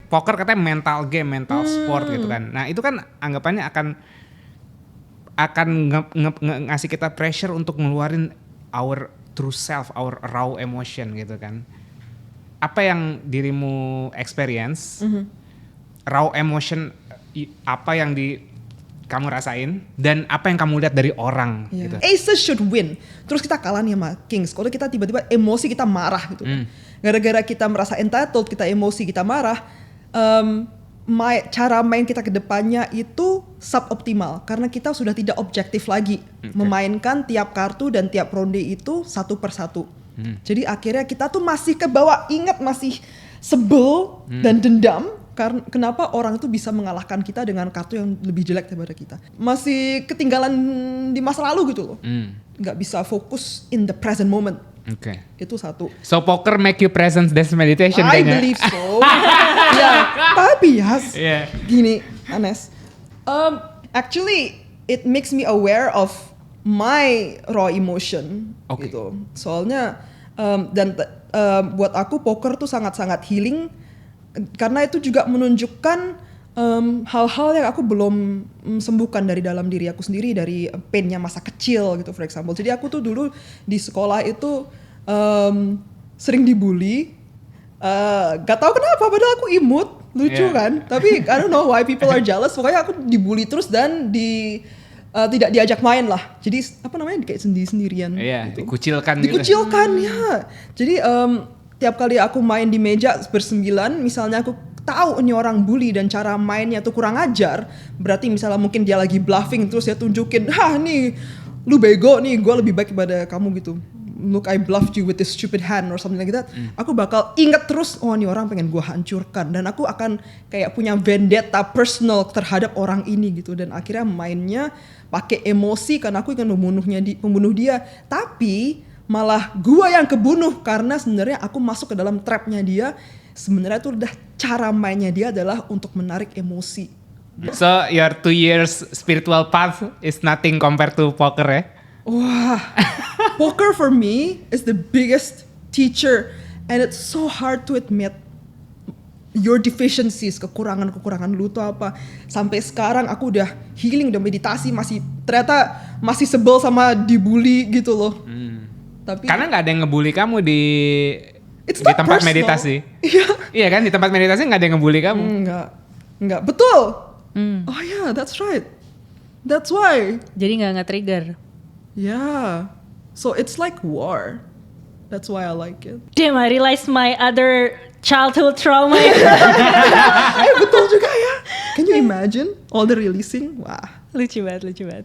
poker katanya mental game, mental sport gitu kan. Nah itu kan anggapannya akan ngasih kita pressure untuk ngeluarin our true self, our raw emotion gitu kan. Apa yang dirimu experience, raw emotion apa yang kamu rasain dan apa yang kamu lihat dari orang gitu. Aces should win. Terus kita kalah nih sama Kings. Kalau kita tiba-tiba emosi kita marah gitu. Gara-gara kita merasa entitled, kita emosi, kita marah, cara main kita ke depannya itu suboptimal karena kita sudah tidak objektif lagi memainkan tiap kartu dan tiap ronde itu satu per satu. Jadi akhirnya kita tuh masih kebawa ingat, masih sebel dan dendam karena kenapa orang itu bisa mengalahkan kita dengan kartu yang lebih jelek daripada kita. Masih ketinggalan di masa lalu gitu loh. Nggak bisa fokus in the present moment. Itu satu. So poker make you present that's meditation I kayaknya. believe so. Ya, tapi gini, Anes. Actually, it makes me aware of my raw emotion gitu. Soalnya buat aku poker tuh sangat-sangat healing karena itu juga menunjukkan hal-hal yang aku belum sembuhkan dari dalam diri aku sendiri, dari painnya masa kecil gitu for example. Jadi aku tuh dulu di sekolah itu sering dibully, gak tahu kenapa padahal aku imut, lucu kan, tapi I don't know why people are jealous. Pokoknya aku dibully terus dan tidak diajak main lah, jadi apa namanya kayak sendiri-sendirian gitu. Dikucilkan ya. Jadi tiap kali aku main di meja bersembilan, misalnya aku tahu ini orang bully dan cara mainnya tuh kurang ajar, berarti misalnya mungkin dia lagi bluffing terus dia tunjukin, nih lu bego nih, gue lebih baik daripada kamu gitu. Look, I bluffed you with this stupid hand or something like that. Aku bakal inget terus, ini orang pengen gue hancurkan, dan aku akan kayak punya vendetta personal terhadap orang ini gitu. Dan akhirnya mainnya pakai emosi karena aku ingin membunuh dia, tapi malah gue yang kebunuh karena sebenarnya aku masuk ke dalam trapnya dia. Sebenarnya itu udah cara mainnya dia adalah untuk menarik emosi. So your 2 years spiritual path is nothing compared to poker ya? Wah, poker for me is the biggest teacher, and it's so hard to admit your deficiencies, kekurangan lu tuh apa. Sampai sekarang aku udah healing, udah meditasi, ternyata masih sebel sama dibully gitu loh. Tapi karena nggak ada yang ngebully kamu di tempat personal. Meditasi. Iya kan, di tempat meditasi nggak ada yang ngebully kamu. Enggak, betul. Oh yeah, that's right. That's why. Jadi nggak trigger. Yeah, so it's like war. That's why I like it. Damn, I realized my other childhood trauma. Betul juga ya. Can you imagine all the releasing? Wah, lucu banget.